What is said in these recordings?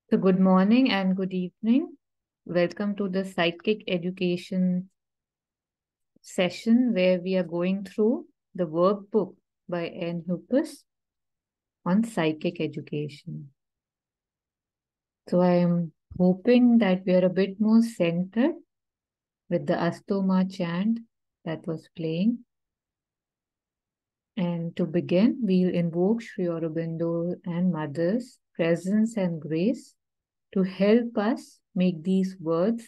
So good morning and good evening. Welcome to the psychic education session where we are going through the workbook by N Huppes on psychic education. So I am hoping that we are a bit more centered with the Astoma chant that was playing. And to begin, we'll invoke Sri Aurobindo and Mother's presence and grace to help us make these words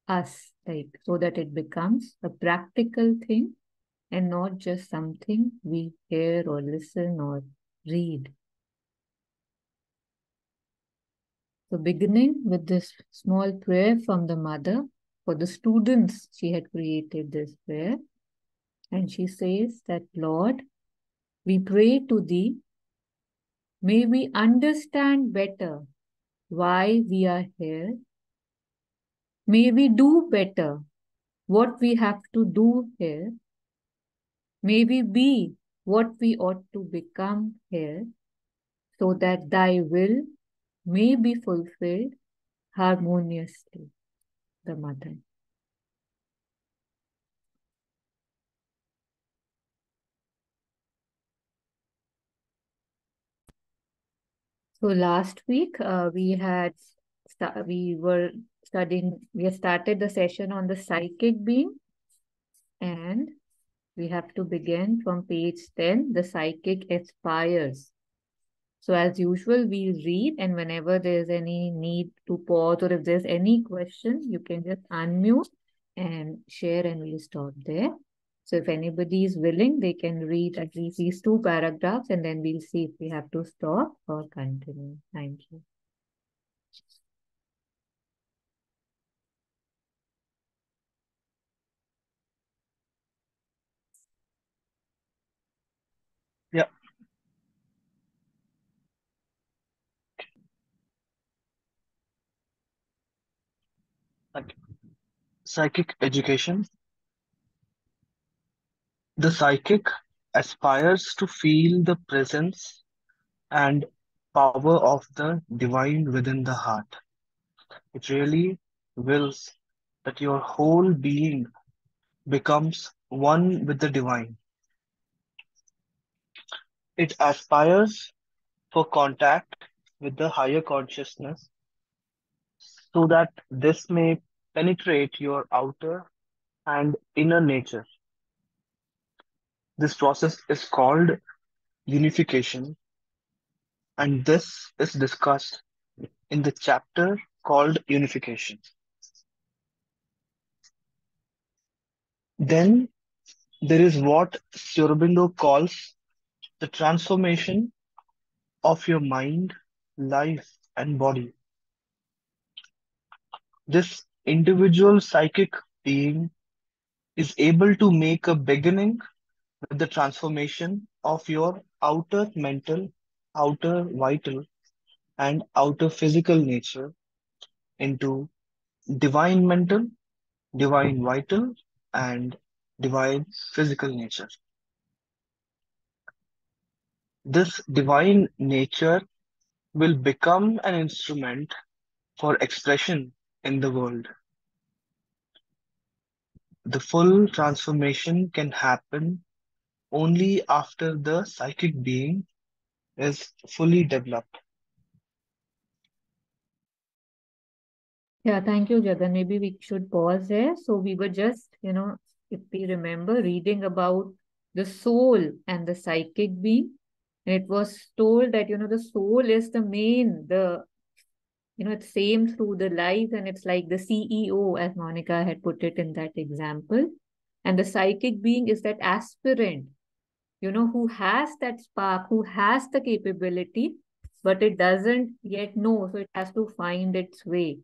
us, like so that it becomes a practical thing and not just something we hear or listen or read. So beginning with this small prayer from the mother for the students, she had created this prayer. And she says that, Lord, we pray to thee, may we understand better why we are here. May we do better what we have to do here. May we be what we ought to become here, so that thy will may be fulfilled harmoniously. The mother. So last week we had we started the session on the psychic being, and we have to begin from page 10. The psychic aspires. So as usual, we'll read, and whenever there's any need to pause or if there's any question, you can just unmute and share, and we'll stop there. So if anybody is willing, they can read at least these 2 paragraphs, and then we'll see if we have to stop or continue. Thank you. Yeah. Okay. Psychic education. The psychic aspires to feel the presence and power of the divine within the heart. It really wills that your whole being becomes one with the divine. It aspires for contact with the higher consciousness so that this may penetrate your outer and inner nature. This process is called unification, and this is discussed in the chapter called Unification. Then there is what Aurobindo calls the transformation of your mind, life, and body. This individual psychic being is able to make a beginning with the transformation of your outer mental, outer vital, and outer physical nature into divine mental, divine vital, and divine physical nature. This divine nature will become an instrument for expression in the world. The full transformation can happen only after the psychic being is fully developed. Yeah, thank you, Jagan. Maybe we should pause there. So we were just, if we remember, reading about the soul and the psychic being. And it was told that, the soul is the main, it's same through the life, and it's like the CEO, as Monica had put it in that example. And the psychic being is that aspirant, who has that spark, who has the capability, but it doesn't yet know. So it has to find its way.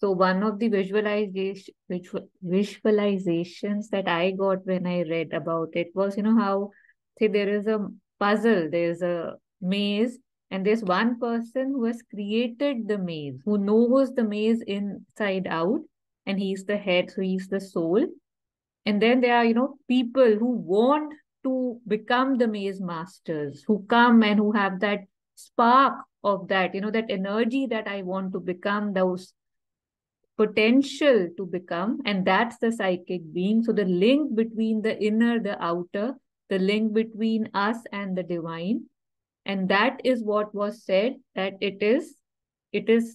So one of the visualizations that I got when I read about it was, how, say, there is a puzzle, there's a maze, and there's one person who has created the maze, who knows the maze inside out, and he's the head, so he's the soul. And then there are, people who want to become the maze masters, who come and who have that spark of that, that energy that I want to become, those potential to become, and that's the psychic being. So the link between the inner, the outer, the link between us and the divine, and that is what was said, that it is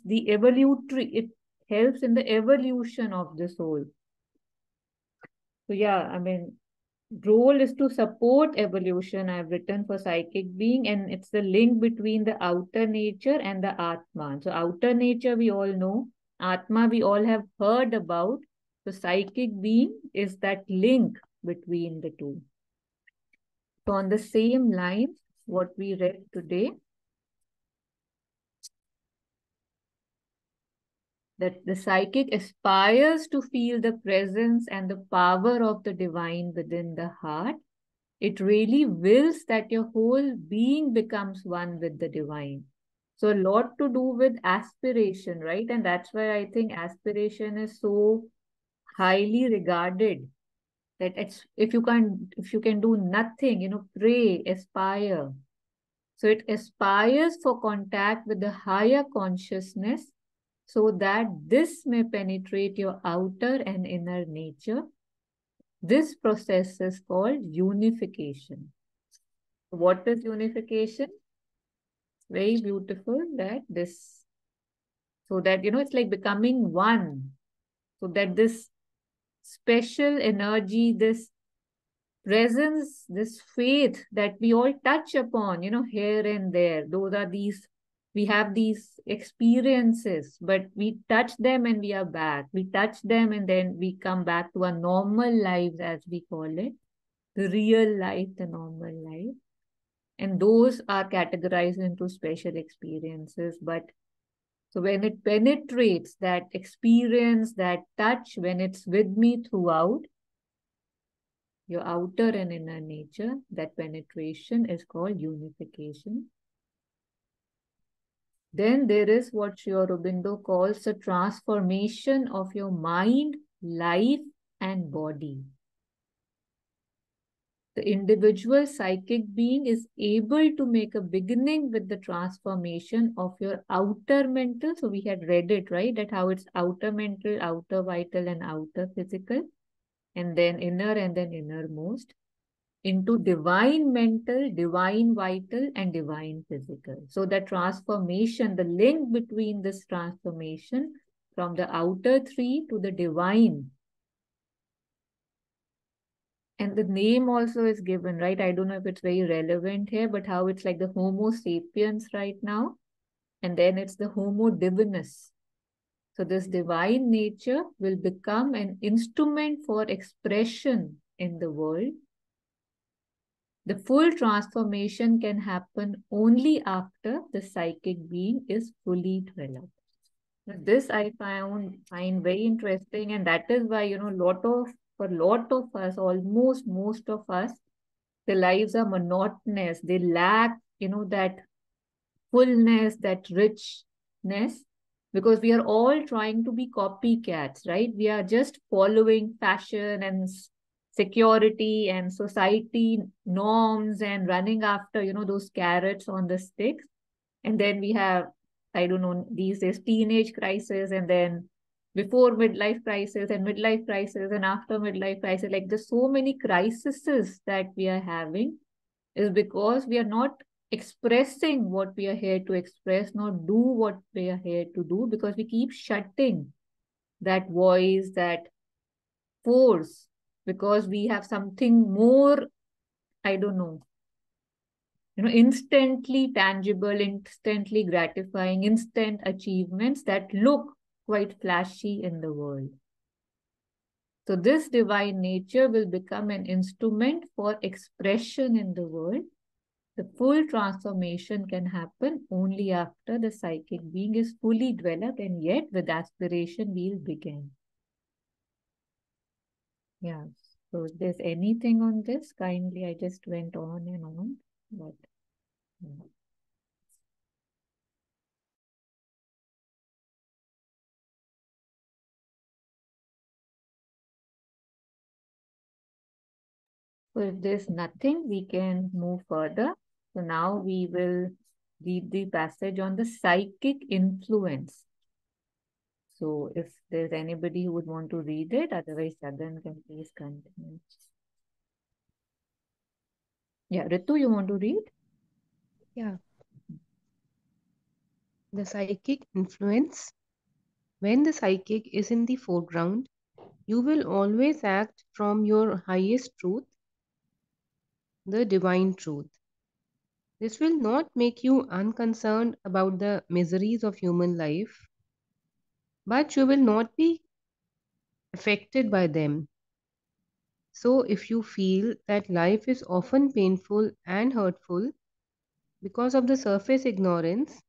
the evolutionary, it helps in the evolution of the soul. So yeah, I mean, role is to support evolution. I've written for psychic being, and it's the link between the outer nature and the Atma. So outer nature we all know, Atma we all have heard about. So psychic being is that link between the two. So on the same line, what we read today, that the psychic aspires to feel the presence and the power of the divine within the heart. It really wills that your whole being becomes one with the divine. So a lot to do with aspiration, right? And that's why I think aspiration is so highly regarded. That it's, if you can do nothing, pray, aspire. So it aspires for contact with the higher consciousness so that this may penetrate your outer and inner nature. This process is called unification. What is unification? Very beautiful that this, so that, it's like becoming one. So that this special energy, this presence, this faith that we all touch upon, here and there, we have these experiences, but we touch them and we are back. We touch them and then we come back to our normal lives, as we call it, the real life, the normal life. And those are categorized into special experiences. But so when it penetrates that experience, that touch, when it's with me throughout, your outer and inner nature, that penetration is called unification. Then there is what Sri Aurobindo calls the transformation of your mind, life, and body. The individual psychic being is able to make a beginning with the transformation of your outer mental. So we had read it, right? That how it's outer mental, outer vital, and outer physical, and then inner, and then innermost, into divine mental, divine vital, and divine physical. So the transformation, the link between this transformation from the outer three to the divine. And the name also is given, right? I don't know if it's very relevant here, but how it's like the Homo sapiens right now. And then it's the Homo divinus. So this divine nature will become an instrument for expression in the world. The full transformation can happen only after the psychic being is fully developed. This I find very interesting, and that is why, for a lot of us, almost most of us, their lives are monotonous. They lack, that fullness, that richness, because we are all trying to be copycats, right? We are just following fashion and security and society norms and running after, those carrots on the sticks. And then we have, I don't know, these days, teenage crisis, and then before midlife crisis and midlife crisis and after midlife crisis. Like there's so many crises that we are having is because we are not expressing what we are here to express, not do what we are here to do, because we keep shutting that voice, that force, because we have something more, I don't know, instantly tangible, instantly gratifying, instant achievements that look quite flashy in the world. So this divine nature will become an instrument for expression in the world. The full transformation can happen only after the psychic being is fully developed, and yet with aspiration we'll begin. Yeah. So if there's anything on this, kindly, I just went on and on. But yeah. So if there's nothing, we can move further. So now we will read the passage on the psychic influence. So if there's anybody who would want to read it, otherwise Sagan can please continue. Yeah, Ritu, you want to read? Yeah. The psychic influence. When the psychic is in the foreground, you will always act from your highest truth, the divine truth. This will not make you unconcerned about the miseries of human life, but you will not be affected by them. So, if you feel that life is often painful and hurtful because of the surface ignorance,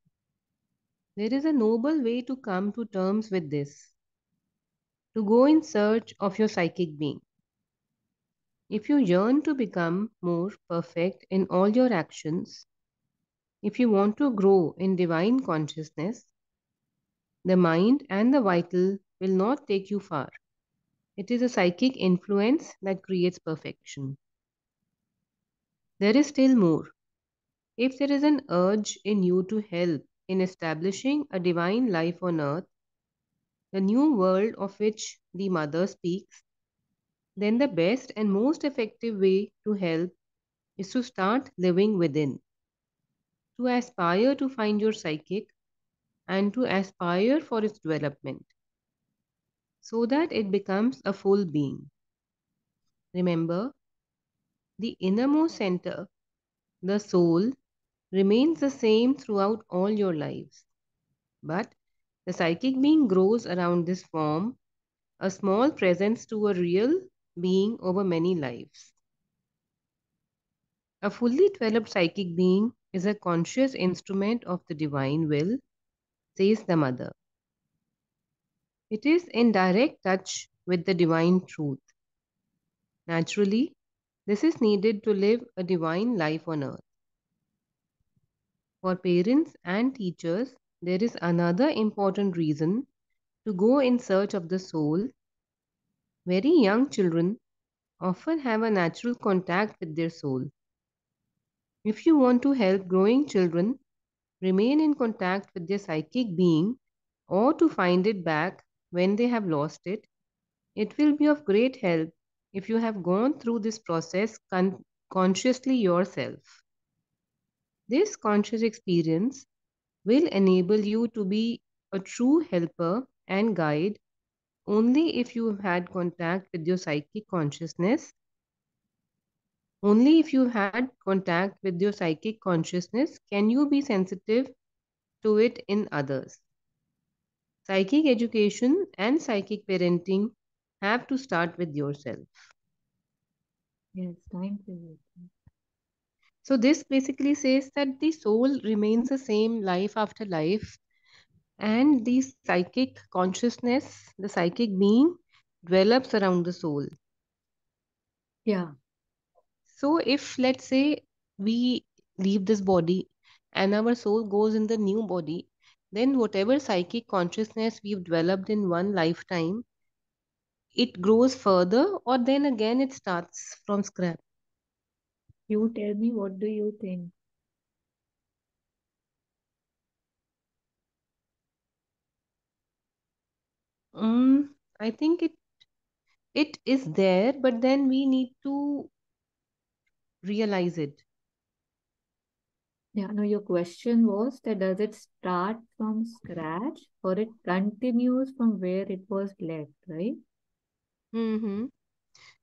there is a noble way to come to terms with this, to go in search of your psychic being. If you yearn to become more perfect in all your actions, if you want to grow in divine consciousness, the mind and the vital will not take you far. It is a psychic influence that creates perfection. There is still more. If there is an urge in you to help in establishing a divine life on earth, the new world of which the Mother speaks, then the best and most effective way to help is to start living within, to aspire to find your psychic and to aspire for its development so that it becomes a full being. Remember, the innermost center, the soul, remains the same throughout all your lives. But the psychic being grows around this form, a small presence to a real being over many lives. A fully developed psychic being is a conscious instrument of the divine will, says the Mother. It is in direct touch with the divine truth. Naturally, this is needed to live a divine life on earth. For parents and teachers, there is another important reason to go in search of the soul. Very young children often have a natural contact with their soul. If you want to help growing children remain in contact with their psychic being or to find it back when they have lost it, it will be of great help if you have gone through this process consciously yourself. This conscious experience will enable you to be a true helper and guide only if you have had contact with your psychic consciousness. Only if you had contact with your psychic consciousness can you be sensitive to it in others. Psychic education and psychic parenting have to start with yourself. Yes, thank you. So, this basically says that the soul remains the same life after life, and the psychic consciousness, the psychic being, develops around the soul. Yeah, So, if let's say we leave this body and our soul goes in the new body, then whatever psychic consciousness we've developed in one lifetime, it grows further, or then again it starts from scratch. you tell me, what do you think? I think it is there, but then we need to realize it. Yeah, no, your question was that does it start from scratch or it continues from where it was left, right? hmm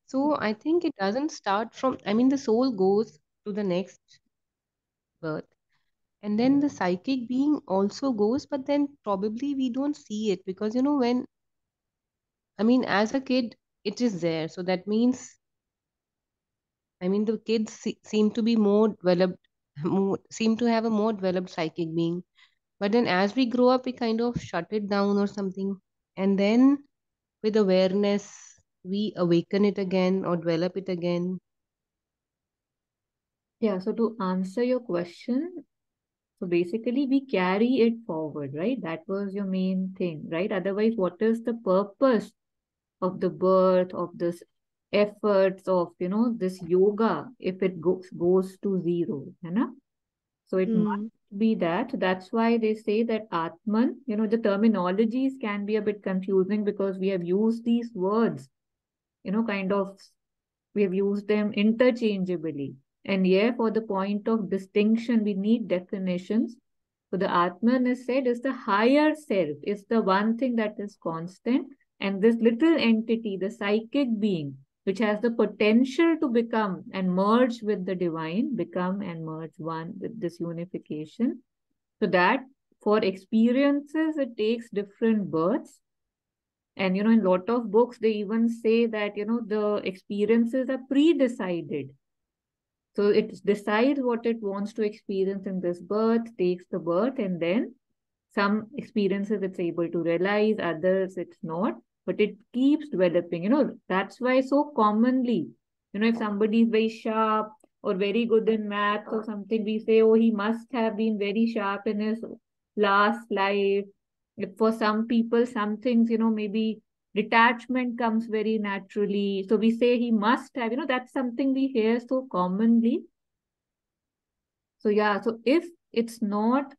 So I think it doesn't start from, I mean, the soul goes to the next birth. And then the psychic being also goes, but then probably we don't see it because, when, I mean, as a kid, it is there. So that means, I mean, the kids seem to be more developed, seem to have a more developed psychic being. But then as we grow up, we kind of shut it down or something. And then with awareness, we awaken it again or develop it again. Yeah, so to answer your question, so basically we carry it forward, right? That was your main thing, right? Otherwise, what is the purpose of the birth, of this efforts of, this yoga if it goes to zero, you know? So it must Hmm. be that. That's why they say that Atman, the terminologies can be a bit confusing because we have used these words, kind of, we have used them interchangeably. And yeah, for the point of distinction, we need definitions. So the Atman is said is the higher self, is the one thing that is constant. And this little entity, the psychic being, which has the potential to become and merge with the divine, become and merge one with this unification. So that for experiences, it takes different births. And in a lot of books, they even say that the experiences are pre-decided. So it decides what it wants to experience in this birth, takes the birth, and then some experiences it's able to realize, others it's not, but it keeps developing. That's why so commonly, if somebody is very sharp or very good in math or something, we say, oh, he must have been very sharp in his last life. If for some people, some things, maybe detachment comes very naturally. So we say he must have, that's something we hear so commonly. So yeah, so if it's not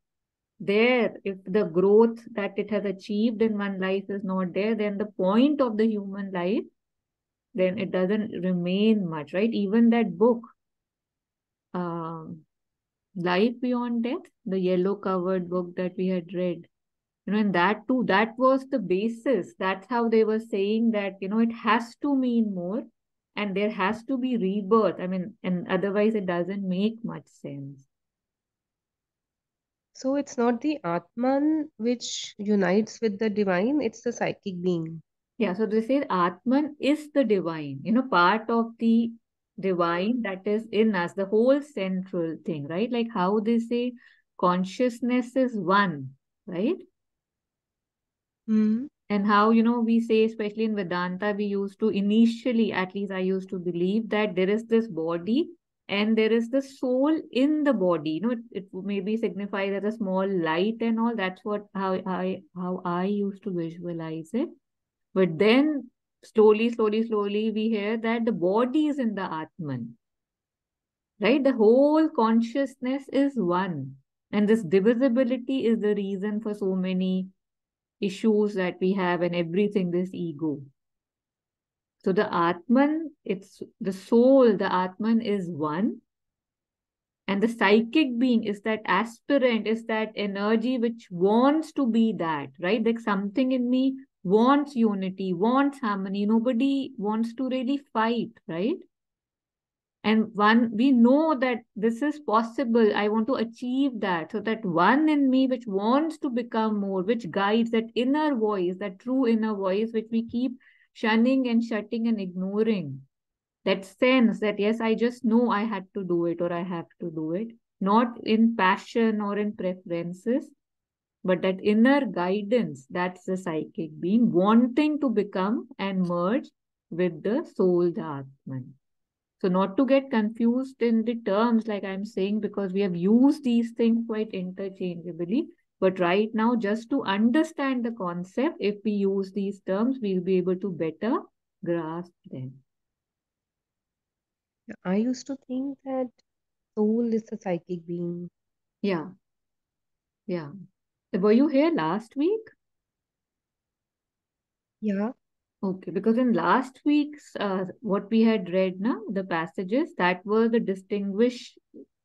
there, if the growth that it has achieved in one life is not there, then the point of the human life, then it doesn't remain much, right? Even that book, um, Life Beyond Death, the yellow covered book that we had read, and that too, that was the basis. That's how they were saying that, it has to mean more and there has to be rebirth. I mean, and otherwise it doesn't make much sense. So it's not the Atman which unites with the divine, it's the psychic being. Yeah, so they say Atman is the divine, part of the divine that is in us, the whole central thing, right? Like how they say consciousness is one, right? Hmm. And how, we say, especially in Vedanta, we used to initially, at least I used to believe that there is this body and there is the soul in the body. It maybe signifies as a small light and all. That's what how I used to visualize it. But then slowly, we hear that the body is in the Atman, right? The whole consciousness is one. And this divisibility is the reason for so many issues that we have and everything, this ego. So the Atman, it's the soul, the Atman is one. And the psychic being is that aspirant, is that energy which wants to be that, right? Like something in me wants unity, wants harmony. Nobody wants to really fight, right? And one, we know that this is possible. I want to achieve that. So that one in me which wants to become more, which guides that inner voice, that true inner voice, which we keep shunning and shutting and ignoring. That sense that, yes, I just know I had to do it or I have to do it, not in passion or in preferences, but that inner guidance, that's the psychic being wanting to become and merge with the soul, the Atman. So not to get confused in the terms, like I'm saying, because we have used these things quite interchangeably. But right now, just to understand the concept, if we use these terms, we'll be able to better grasp them. I used to think that soul is the psychic being. Yeah, yeah. Were you here last week? Yeah. Okay, because in last week's what we had read now, the passages, that were the distinguish,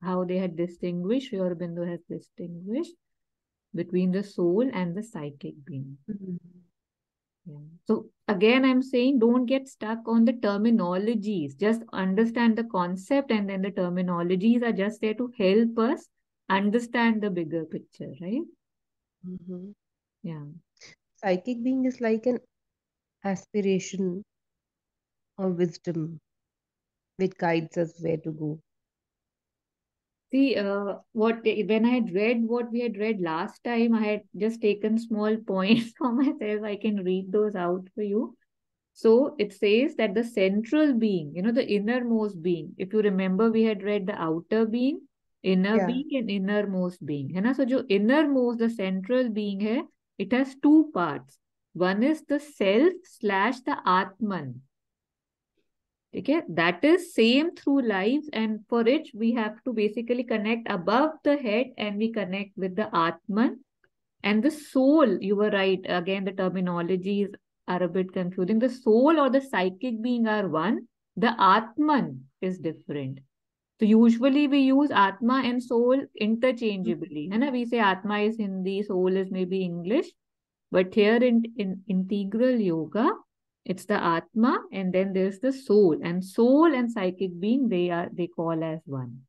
how they had distinguished, Aurobindo has distinguished between the soul and the psychic being. Mhm. Yeah. So again, I'm saying don't get stuck on the terminologies. Just understand the concept, and then the terminologies are just there to help us understand the bigger picture, right? Mhm. Yeah. Psychic being is like an aspiration or wisdom which guides us where to go. See, what when I had read what we had read last time, I had just taken small points for myself. I can read those out for you. So it says that the central being, the innermost being. If you remember, we had read the outer being, inner Yeah. being, and innermost being. है ना? So जो innermost, the central being है, it has two parts. One is the self slash the Atman. Okay, that is same through lives, and for it we have to basically connect above the head, and we connect with the Atman and the soul. You were right. Again, the terminologies are a bit confusing. The soul or the psychic being are one. The Atman is different. So usually we use Atma and soul interchangeably. है ना? We say Atma is Hindi, soul is maybe English. But here in integral yoga, it's the Atma and then there's the soul. And soul and psychic being, they call as one.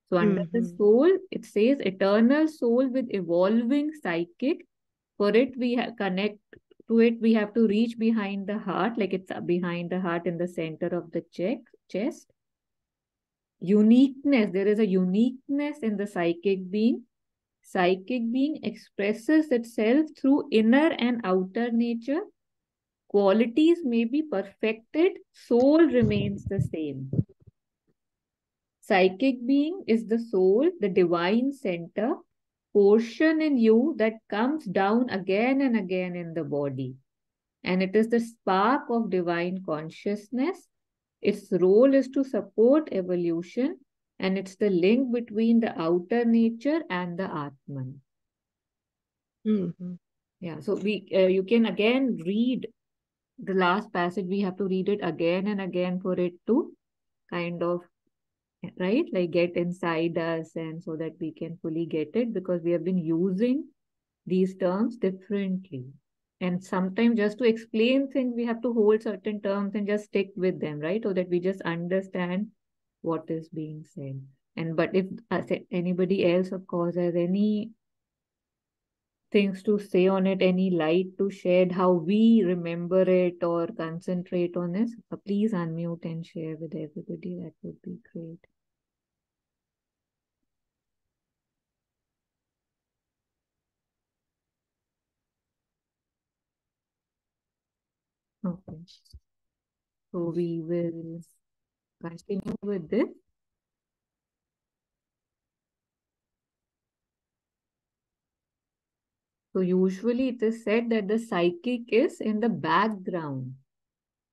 So under the soul, it says eternal soul with evolving psychic. For it, connect to it, we have to reach behind the heart, like it's behind the heart in the center of the chest. Uniqueness, there is a uniqueness in the psychic being. Psychic being expresses itself through inner and outer nature. Qualities may be perfected, soul remains the same. Psychic being is the soul, the divine center, portion in you that comes down again and again in the body. And it is the spark of divine consciousness. Its role is to support evolution, and it's the link between the outer nature and the Atman. Yeah, so you can again read the last passage. We have to read it again and again for it to kind of, right, like get inside us, and so that we can fully get it, because we have been using these terms differently. And sometimes just to explain things, we have to hold certain terms and just stick with them, right? So that we just understand what is being said. And but if anybody else, of course, has any things to say on it, any light to shed, how we remember it or concentrate on this, please unmute and share with everybody. That would be great. Okay. So we will continue with this. So usually it is said that the psychic is in the background.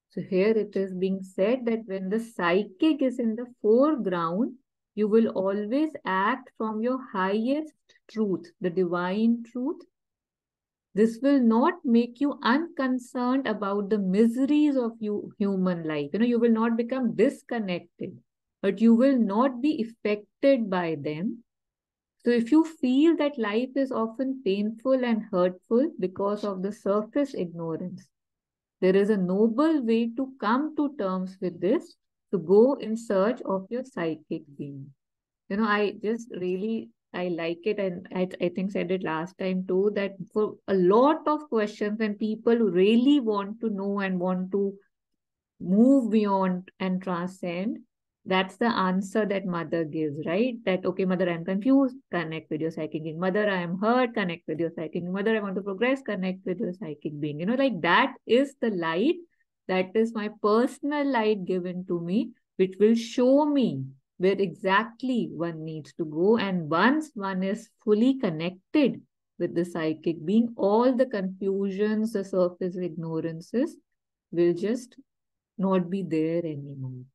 So here it is being said that when the psychic is in the foreground, you will always act from your highest truth, the divine truth. This will not make you unconcerned about the miseries of human life. You will not become disconnected, but you will not be affected by them. So if you feel that life is often painful and hurtful because of the surface ignorance, there is a noble way to come to terms with this, to go in search of your psychic being. I just really, I like it. And I think said it last time too, that for a lot of questions and people who really want to know and want to move beyond and transcend, that's the answer that mother gives, right? That, okay, mother, I'm confused, connect with your psychic being. Mother, I am hurt, connect with your psychic being. Mother, I want to progress, connect with your psychic being. Like that is the light. That is my personal light given to me, which will show me where exactly one needs to go. And once one is fully connected with the psychic being, all the confusions, the surface ignorances will just not be there anymore.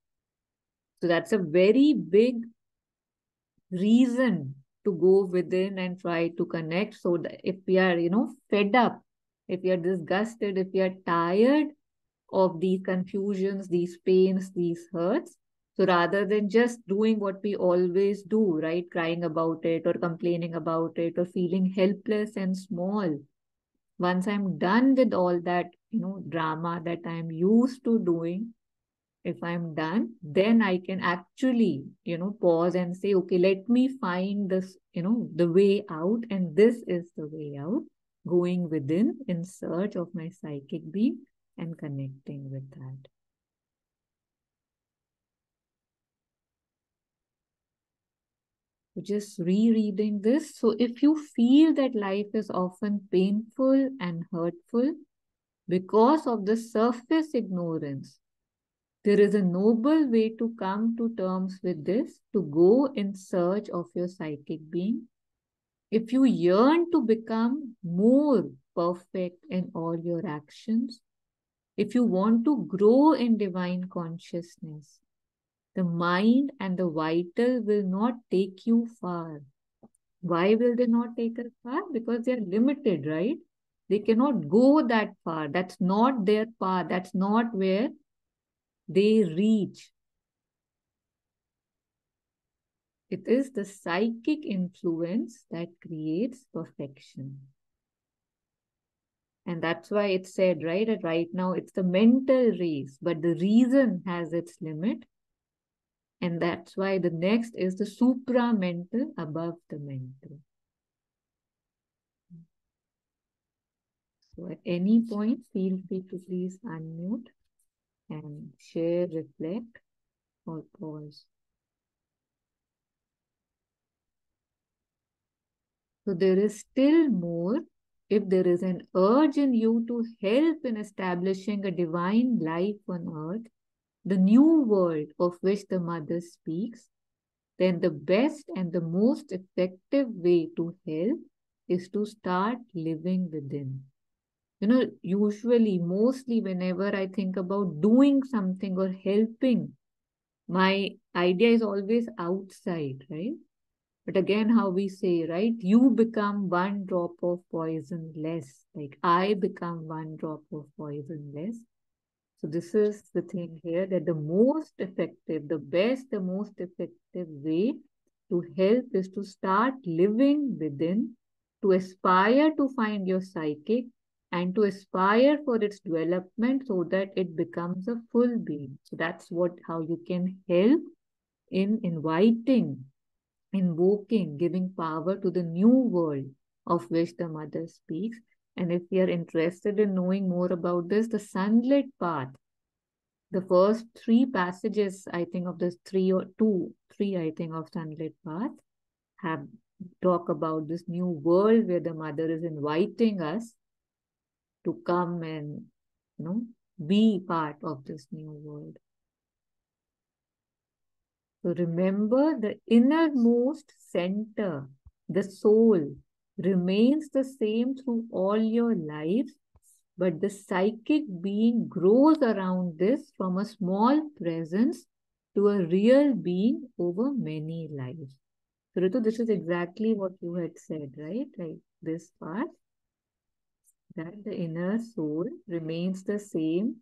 So that's a very big reason to go within and try to connect. So that if we are, fed up, if we are disgusted, if we are tired of these confusions, these pains, these hurts, so rather than just doing what we always do, right, crying about it or complaining about it or feeling helpless and small, once I'm done with all that, drama that I'm used to doing, if I'm done, then I can actually, pause and say, okay, let me find this, the way out. And this is the way out, going within in search of my psychic being and connecting with that. So just rereading this. So if you feel that life is often painful and hurtful because of the surface ignorance, there is a noble way to come to terms with this, to go in search of your psychic being. If you yearn to become more perfect in all your actions, If you want to grow in divine consciousness, the mind and the vital will not take you far. Why will they not take us far? Because they are limited, right? They cannot go that far. That's not their path. That's not where they reach. It is the psychic influence that creates perfection. And that's why it's said, right, that right now it's the mental race, but the reason has its limit. And that's why the next is the supra-mental above the mental. So at any point, feel free to please unmute and share, reflect, or pause. So there is still more. If there is an urge in you to help in establishing a divine life on earth, the new world of which the mother speaks, then the best and the most effective way to help is to start living within. Usually, mostly whenever I think about doing something or helping, my idea is always outside, right? But again, how we say, right? You become one drop of poison less. Like I become one drop of poison less. So this is the thing here, that the most effective, the best, the most effective way to help is to start living within, to aspire to find your psychic and to aspire for its development so that it becomes a full being. So that's how you can help in invoking, giving power to the new world of which the mother speaks. And if you are interested in knowing more about this, the sunlit path, the first three passages, I think, of this three, I think, of sunlit path have talk about this new world where the mother is inviting us to come and, be part of this new world. So remember, the innermost center, the soul, remains the same through all your lives, but the psychic being grows around this from a small presence to a real being over many lives. So Ritu, this is exactly what you had said, right? Like this part, that the inner soul remains the same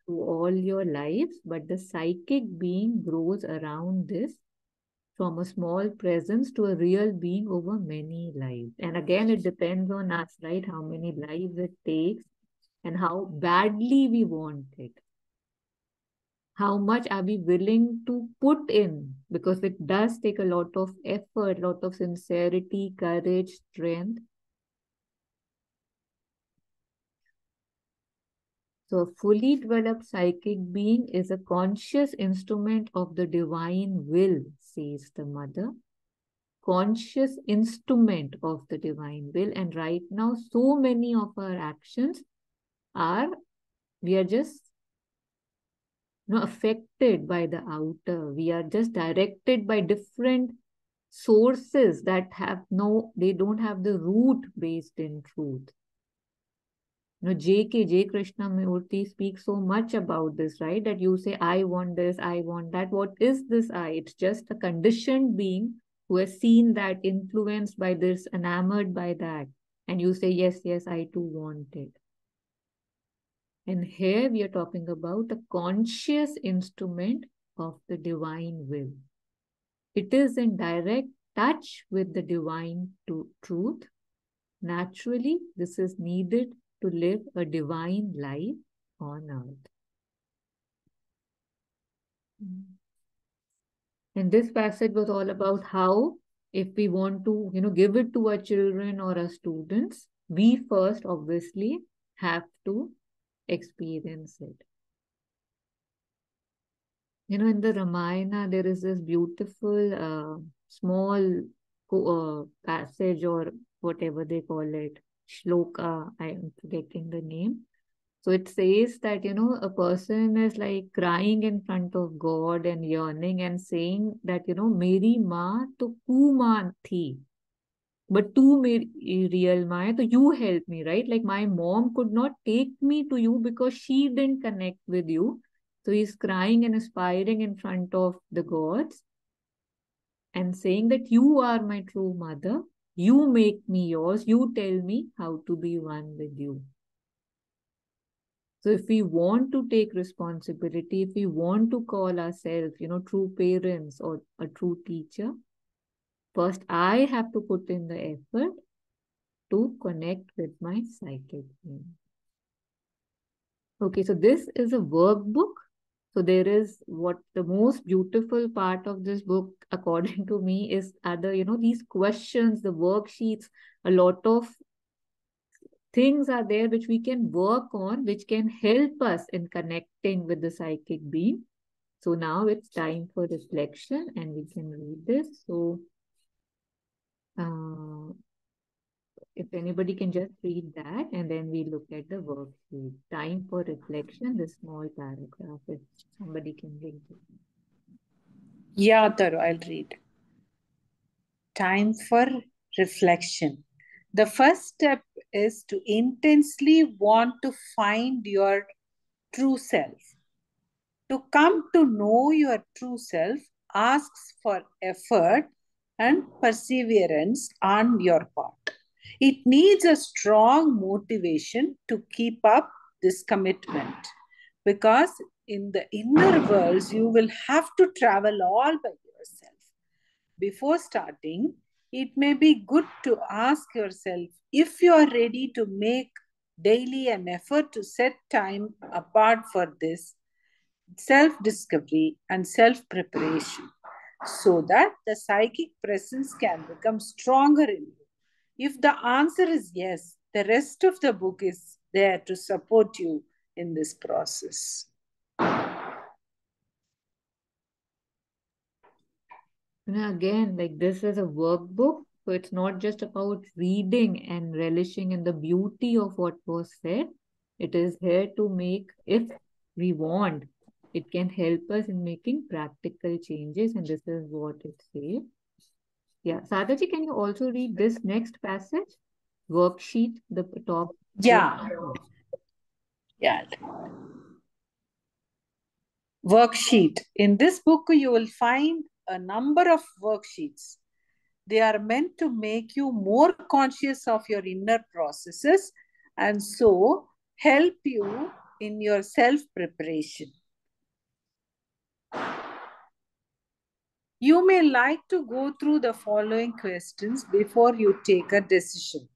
through all your lives, but the psychic being grows around this from a small presence to a real being over many lives. And again, it depends on us, right? How many lives it takes and how badly we want it. How much are we willing to put in? Because it does take a lot of effort, a lot of sincerity, courage, strength. So a fully developed psychic being is a conscious instrument of the divine will, says the mother. Conscious instrument of the divine will. And right now, so many of our actions we are just affected by the outer. We are just directed by different sources that they don't have the root based in truth. J. Krishnamurti speaks so much about this, right? That you say, I want this, I want that. What is this I? It's just a conditioned being who has seen that, influenced by this, enamored by that. And you say, yes, yes, I too want it. And here we are talking about a conscious instrument of the divine will. It is in direct touch with the divine truth. Naturally, this is needed to live a divine life on earth. And this passage was all about how, if we want to, give it to our children or our students, we first obviously have to experience it. In the Ramayana, there is this beautiful small passage, or whatever they call it, shloka, I am forgetting the name. So it says that, a person is like crying in front of God and yearning and saying that, Meri maa to ku maan thi. but tu me real Maya, so you help me, right? Like my mom could not take me to you because she didn't connect with you. So he's crying and aspiring in front of the gods and saying that you are my true mother. You make me yours. You tell me how to be one with you. So if we want to take responsibility, if we want to call ourselves, true parents or a true teacher, first I have to put in the effort to connect with my psychic being. Okay, so this is a workbook. So there is what the most beautiful part of this book, according to me, is other, these questions, the worksheets, a lot of things are there which we can work on, which can help us in connecting with the psychic being. So now it's time for reflection and we can read this. So if anybody can just read that and then we look at the worksheet. Time for reflection, this small paragraph, if somebody can read it. Yeah, Taru, I'll read. Time for reflection. The first step is to intensely want to find your true self. To come to know your true self asks for effort and perseverance on your part. It needs a strong motivation to keep up this commitment because in the inner worlds you will have to travel all by yourself. Before starting, it may be good to ask yourself if you are ready to make daily an effort to set time apart for this self discovery and self preparation so that the psychic presence can become stronger in you. If the answer is yes, the rest of the book is there to support you in this process. Again, like this is a workbook, so it's not just about reading and relishing in the beauty of what was said. It is here to make, if we want, it can help us in making practical changes, and this is what it says. Yeah, Sadaji, can you also read this next passage? Worksheet, the top. Yeah. Yeah. Worksheet. In this book, you will find a number of worksheets. They are meant to make you more conscious of your inner processes and so help you in your self preparation. You may like to go through the following questions before you take a decision.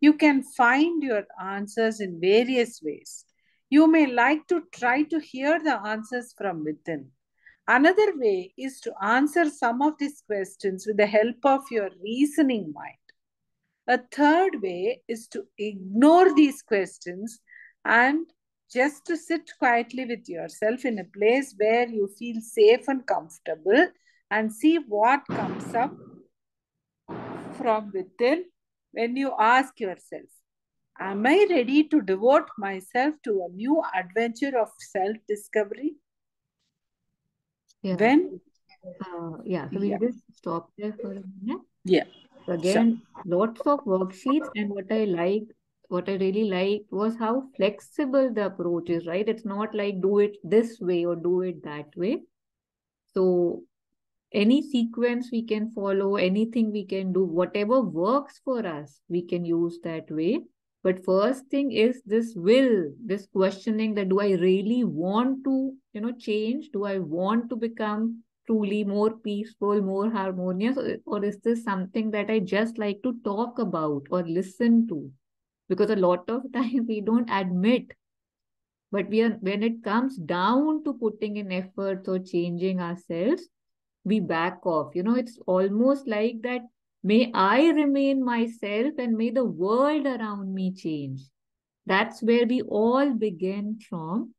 You can find your answers in various ways. You may like to try to hear the answers from within. Another way is to answer some of these questions with the help of your reasoning mind. A third way is to ignore these questions and just to sit quietly with yourself in a place where you feel safe and comfortable and see what comes up from within when you ask yourself, am I ready to devote myself to a new adventure of self-discovery? Yeah. So we'll just stop there for a minute. Yeah. So again, lots of worksheets, and what I really liked was how flexible the approach is, right? It's not like do it this way or do it that way. So any sequence we can follow, anything we can do, whatever works for us, we can use that way. But first thing is this will, this questioning that do I really want to, change? Do I want to become truly more peaceful, more harmonious? Or is this something that I just like to talk about or listen to? Because a lot of time we don't admit, but when it comes down to putting in efforts or changing ourselves, we back off. It's almost like that, may I remain myself and may the world around me change. That's where we all begin from.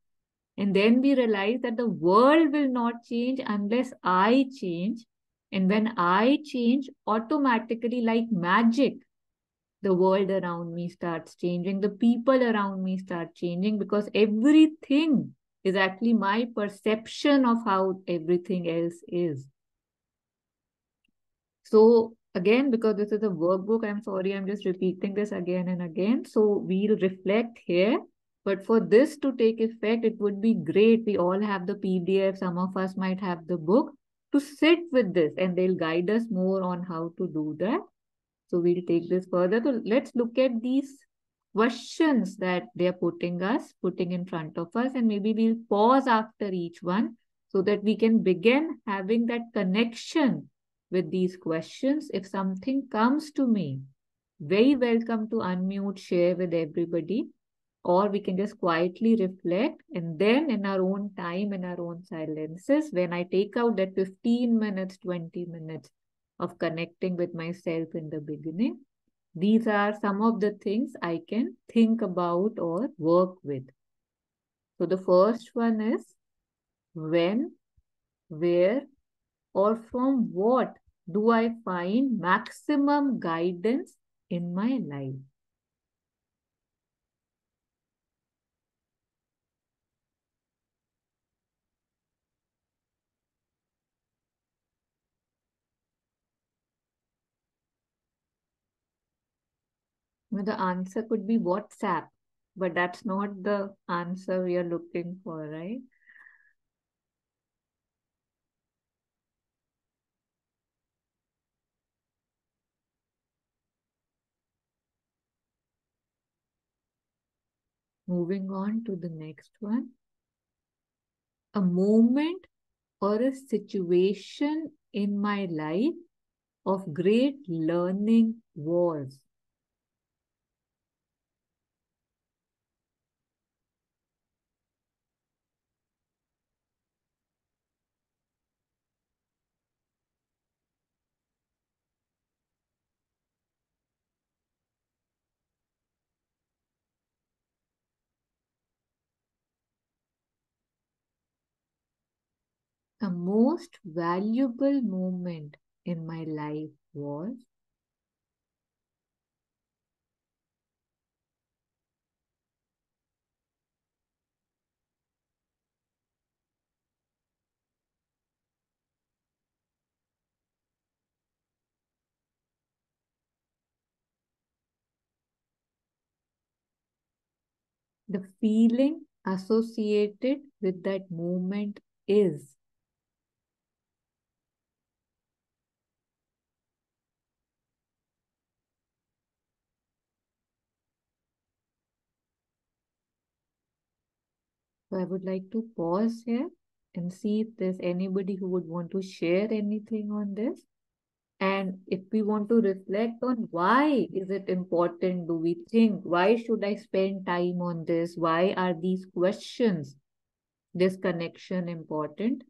And then we realize that the world will not change unless I change. And when I change, automatically, like magic, the world around me starts changing. The people around me start changing because everything is actually my perception of how everything else is. So again, because this is a workbook, I'm sorry, I'm just repeating this again and again. So we'll reflect here. But for this to take effect, it would be great. We all have the PDF. Some of us might have the book to sit with this, and they'll guide us more on how to do that. So we'll take this further. So let's look at these questions that they're putting in front of us, and maybe we'll pause after each one so that we can begin having that connection with these questions. If something comes to me, very welcome to unmute, share with everybody, or we can just quietly reflect, and then in our own time, in our own silences, when I take out that 15 minutes, 20 minutes of connecting with myself in the beginning, these are some of the things I can think about or work with. So the first one is when, where, or from what do I find maximum guidance in my life? The answer could be WhatsApp, but that's not the answer we are looking for, right? Moving on to the next one. A moment or a situation in my life of great learning was. A most valuable moment in my life was. The feeling associated with that moment is. So I would like to pause here and see if there's anybody who would want to share anything on this. And if we want to reflect on why is it important, do we think, why should I spend time on this? Why are these questions, this connection important?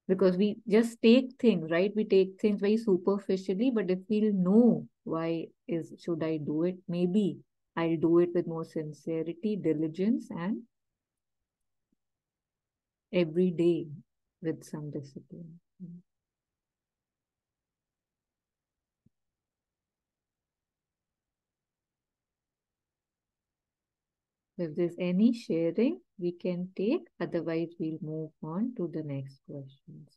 Because we just take things, right? We take things very superficially, but if we'll know why should I do it, maybe I'll do it with more sincerity, diligence, and every day with some discipline. If there's any sharing, we can take. Otherwise, we'll move on to the next questions.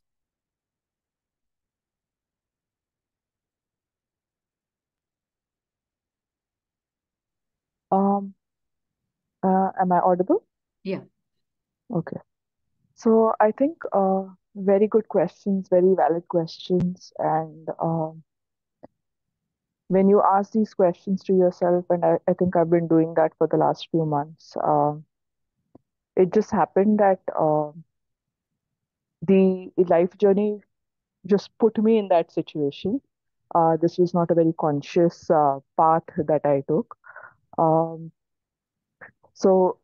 Um, am I audible? Yeah. Okay. So I think very good questions, very valid questions. And when you ask these questions to yourself, and I think I've been doing that for the last few months, it just happened that the life journey just put me in that situation. This was not a very conscious path that I took. Um, so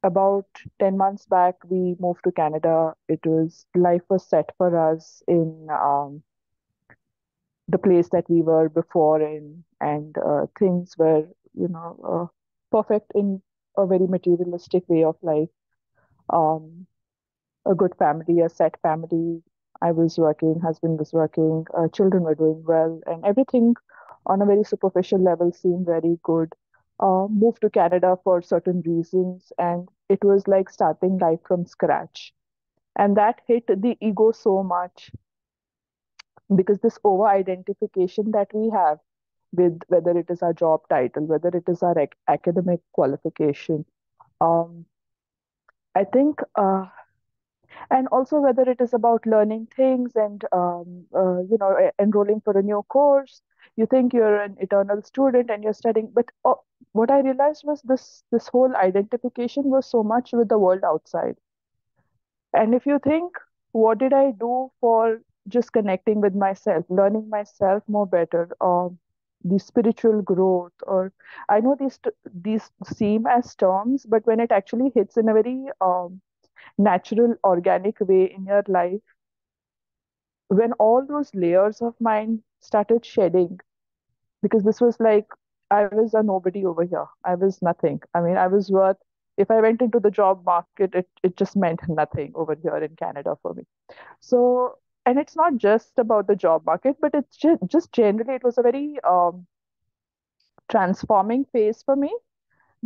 about 10 months back, we moved to Canada. Life was set for us in the place that we were before in, and things were, perfect in a very materialistic way of life. Um, a good family, a set family. I was working, husband was working, children were doing well, and everything on a very superficial level seemed very good. Moved to Canada for certain reasons, and it was like starting life from scratch. And that hit the ego so much because this over identification that we have with whether it is our job title, whether it is our academic qualification, um, I think, and also whether it is about learning things and enrolling for a new course. You think you're an eternal student and you're studying, but what I realized was this whole identification was so much with the world outside. And if you think, what did I do for just connecting with myself, learning myself more better, the spiritual growth, or I know these seem as terms, but when it actually hits in a very natural, organic way in your life, when all those layers of mine started shedding, because this was like I was a nobody over here. I was nothing. I mean, I was worth, if I went into the job market, it just meant nothing over here in Canada for me. So, and it's not just about the job market, but it's just generally, it was a very transforming phase for me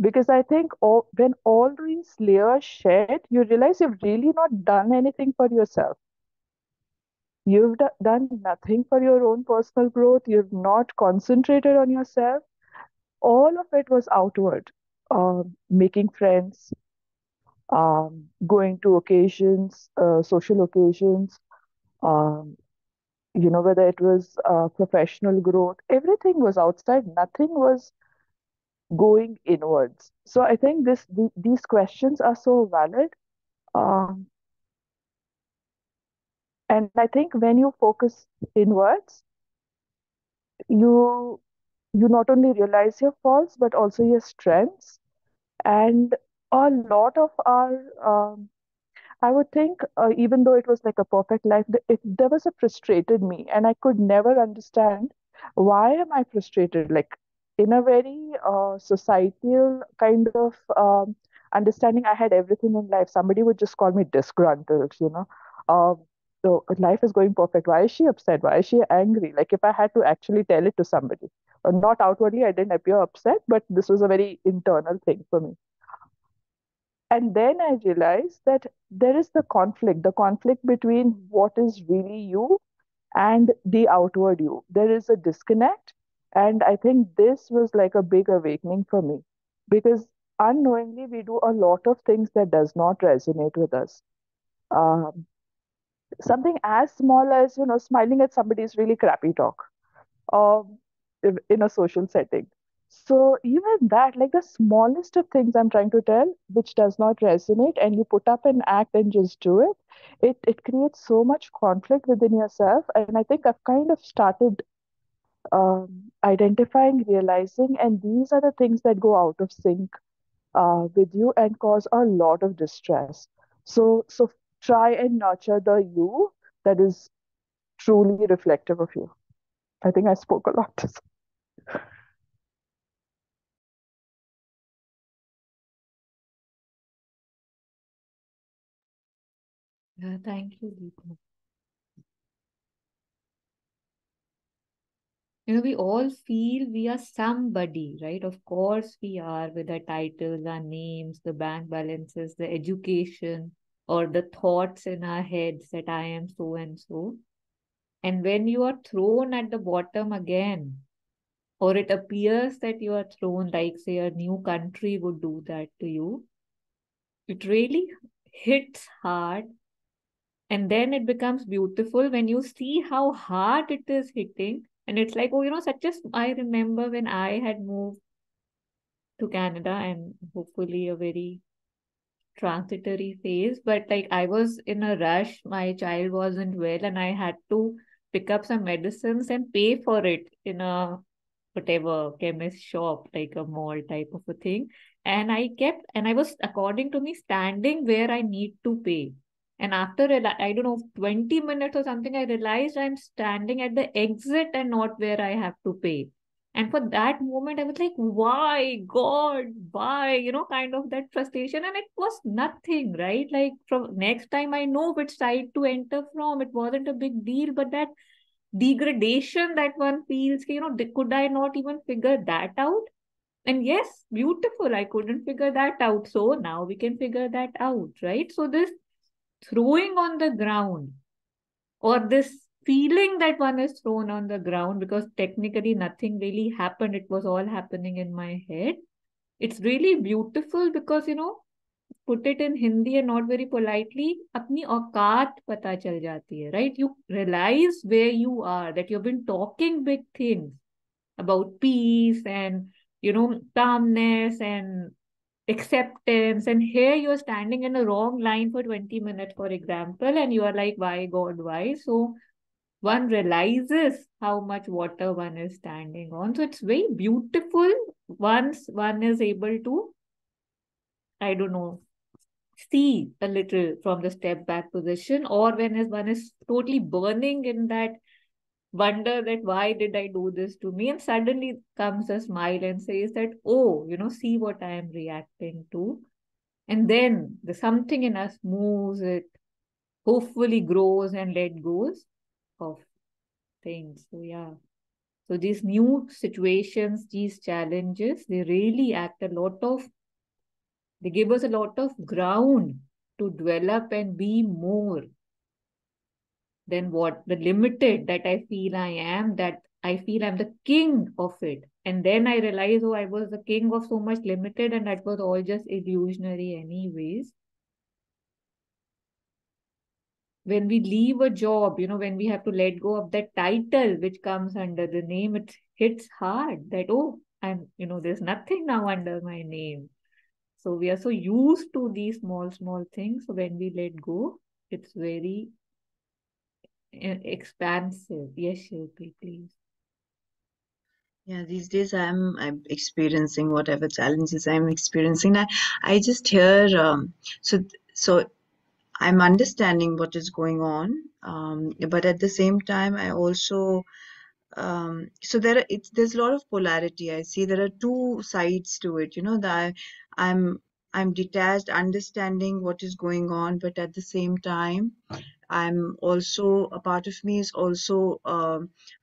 because I think when all these layers shed, you realize you've really not done anything for yourself. You've done nothing for your own personal growth. You've not concentrated on yourself. All of it was outward, making friends, going to occasions, social occasions, um, whether it was professional growth, everything was outside, nothing was going inwards. So I think these questions are so valid. Um, and I think when you focus inwards, you you not only realize your faults, but also your strengths. And a lot of our I would think, even though it was like a perfect life, there was a frustrated me, and I could never understand why am I frustrated. Like in a very societal kind of understanding, I had everything in life. Somebody would just call me disgruntled. Uh, so life is going perfect. Why is she upset? Why is she angry? Like if I had to actually tell it to somebody, not outwardly, I didn't appear upset, but this was a very internal thing for me. And then I realized that there is the conflict between what is really you and the outward you. There is a disconnect. And I think this was like a big awakening for me because unknowingly we do a lot of things that does not resonate with us. Um, Something as small as, smiling at somebody's really crappy talk um, in a social setting. So even that, like the smallest of things I'm trying to tell, which does not resonate, and you put up an act and just do it, it creates so much conflict within yourself. And I think I've kind of started identifying, realizing, and these are the things that go out of sync with you and cause a lot of distress. So try and nurture the you that is truly reflective of you. I think I spoke a lot. Yeah, thank you, Deepa. We all feel we are somebody, right? Of course, we are with our titles, our names, the bank balances, the education, or the thoughts in our heads that I am so and so. And when you are thrown at the bottom again, or it appears that you are thrown, like, say, a new country would do that to you, it really hits hard. And then it becomes beautiful when you see how hard it is hitting. And it's like, oh, I remember when I had moved to Canada, and hopefully a very transitory phase, but like I was in a rush, my child wasn't well, and I had to pick up some medicines and pay for it in a whatever chemist shop, like a mall type of a thing. And I was, according to me, standing where I need to pay. And after, I don't know, 20 minutes or something, I realized I'm standing at the exit and not where I have to pay. And for that moment, I was like, why, God, why? Kind of that frustration. And it was nothing, right? Like, from next time, I know which side to enter from. It wasn't a big deal, but that degradation that one feels, could I not even figure that out? And yes, beautiful. I couldn't figure that out. So now we can figure that out, right? So this throwing on the ground, or this feeling that one is thrown on the ground, because technically nothing really happened. It was all happening in my head. It's really beautiful because, put it in Hindi and not very politely, अपनी औकात पता चल जाती है, right? You realize where you are, that you've been talking big things about peace and, calmness and acceptance. And here you're standing in a wrong line for 20 minutes, for example, and you are like, why, God, why? So one realizes how much water one is standing on. So it's very beautiful once one is able to, I don't know, see a little from the step back position, or when one is totally burning in that wonder that why did I do this to me, and suddenly comes a smile and says that, oh, see what I am reacting to. And then the something in us moves, it hopefully grows and let goes of things. So yeah. So these new situations, these challenges, they really they give us a lot of ground to develop and be more than what the limited that I feel I am, that I feel I'm the king of it. And then I realize, oh, I was the king of so much limited, and that was all just illusionary, anyways. When we leave a job, when we have to let go of that title which comes under the name, it hits hard that, oh, there's nothing now under my name. So we are so used to these small, small things. So when we let go, it's very expansive. Yes, Shilpi, please. Yeah, these days I'm experiencing whatever challenges I'm experiencing. I just hear so I'm understanding what is going on, but at the same time I also so there's a lot of polarity. I see there are two sides to it. That I'm I'm detached, understanding what is going on, but at the same time I'm also, a part of me is also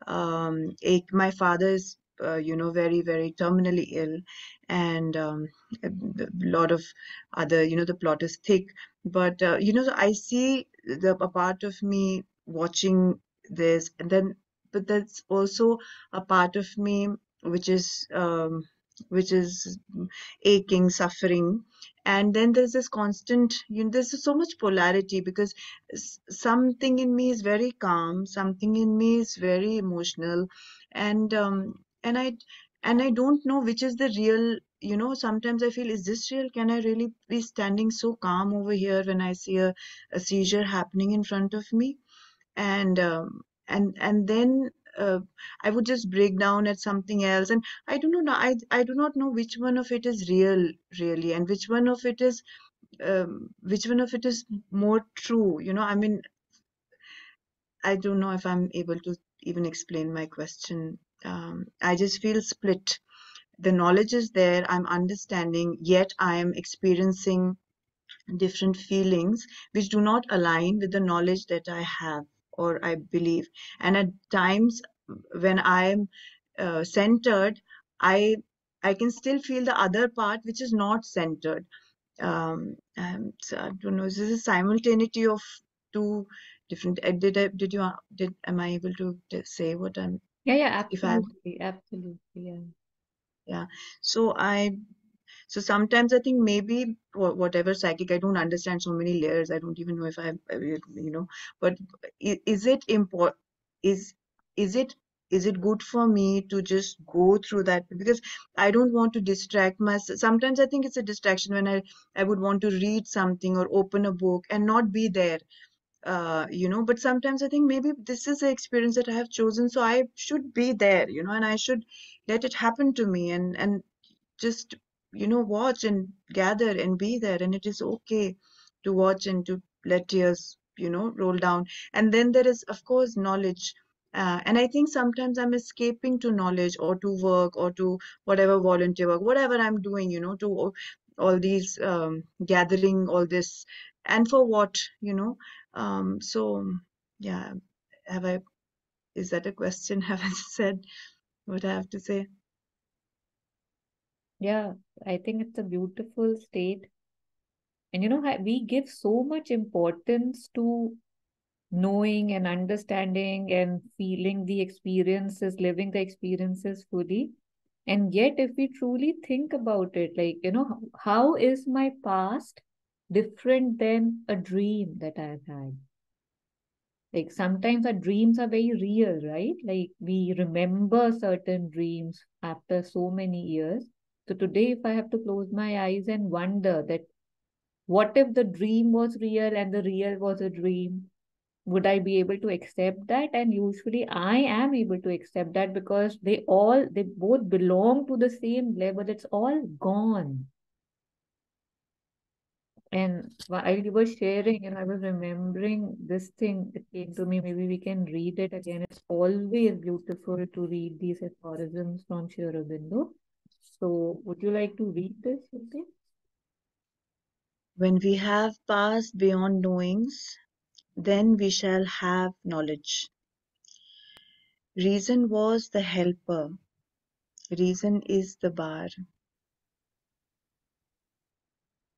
my father is very, very terminally ill, and a lot of other, the plot is thick, but so I see a part of me watching this, and then but that's also a part of me which is which is aching, suffering. And then there's this constant, there's so much polarity, because something in me is very calm, something in me is very emotional, and and I don't know which is the real. Sometimes I feel, is this real? Can I really be standing so calm over here when I see a seizure happening in front of me? And then I would just break down at something else, and I do not know. I do not know which one of it is real, really, and which one of it is more true. I mean, I don't know if I'm able to even explain my question. I just feel split. The knowledge is there. I'm understanding, yet I am experiencing different feelings which do not align with the knowledge that I have or I believe. And at times when I'm centered, I I can still feel the other part which is not centered. So I don't know. Is this a simultaneity of two different? Am I able to say what I'm? Yeah, If I absolutely, yeah. Yeah. So sometimes I think maybe whatever psychic, I don't understand so many layers. I don't even know if but is it important? Is is it is it good for me to just go through that? Because I don't want to distract myself. Sometimes I think it's a distraction when I would want to read something or open a book and not be there. But sometimes I think maybe this is the experience that I have chosen, so I should be there, and I should let it happen to me, and just watch and gather and be there, and it is okay to watch and to let tears roll down. And then there is, of course, knowledge, and I think sometimes I'm escaping to knowledge or to work or to whatever volunteer work, whatever I'm doing, to all these gathering all this, and for what, so yeah. have I Is that a question? Have I said what I have to say? Yeah, I think it's a beautiful state. And we give so much importance to knowing and understanding and feeling the experiences, living the experiences fully. And yet, if we truly think about it, like, how is my past different than a dream that I've had? Like sometimes our dreams are very real, right? Like we remember certain dreams after so many years. So today, if I have to close my eyes and wonder that what if the dream was real and the real was a dream? Would I be able to accept that? And usually I am able to accept that because they both belong to the same level. It's all gone. And while you were sharing, I was remembering this thing that came to me. Maybe we can read it again. It's always beautiful to read these aphorisms from Sri Aurobindo. So, would you like to read this, Shruti? When we have passed beyond knowings, then we shall have knowledge. Reason was the helper, reason is the bar.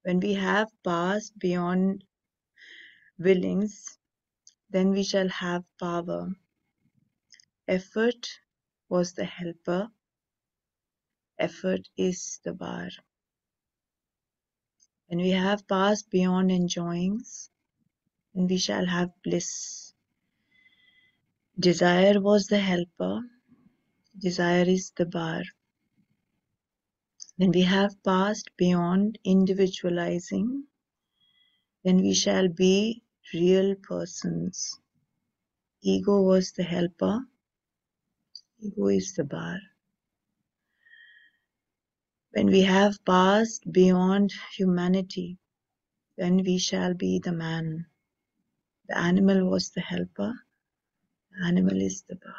When we have passed beyond willings, then we shall have power. Effort was the helper, effort is the bar. When we have passed beyond enjoyings, then we shall have bliss. Desire was the helper, desire is the bar. When we have passed beyond individualizing, then we shall be real persons. Ego was the helper, ego is the bar. When we have passed beyond humanity, then we shall be the man. The animal was the helper, the animal is the bar.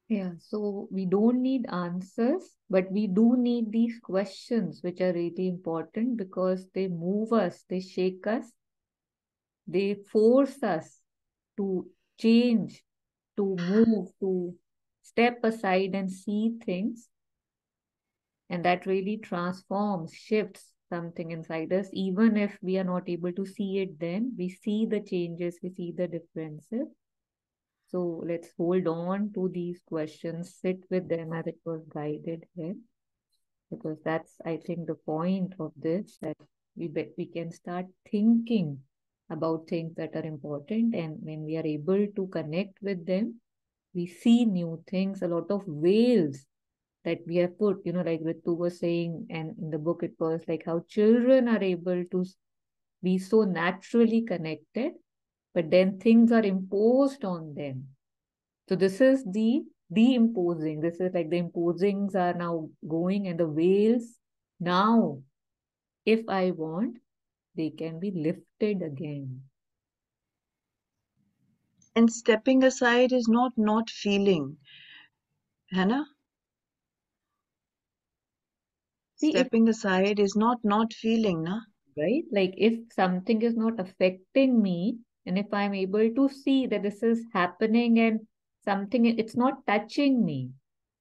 Yeah, so we don't need answers, but we do need these questions, which are really important because they move us, they shake us, they force us to change, to move, to step aside and see things. And that really transforms, shifts something inside us. Even if we are not able to see it then, we see the changes, we see the differences. So let's hold on to these questions, sit with them as it was guided here, because that's, I think, the point of this, that we can start thinking about things that are important. And when we are able to connect with them, we see new things, a lot of veils that we have put, like Ritu was saying, and in the book it was like how children are able to be so naturally connected, but then things are imposed on them. So this is the de-imposing. This is like the imposings are now going, and the veils now, if I want, they can be lifted again. And stepping aside is not feeling, Hannah? See, if Stepping aside is not feeling, na? right? Like if something is not affecting me, and if I'm able to see that this is happening and something, it's not touching me,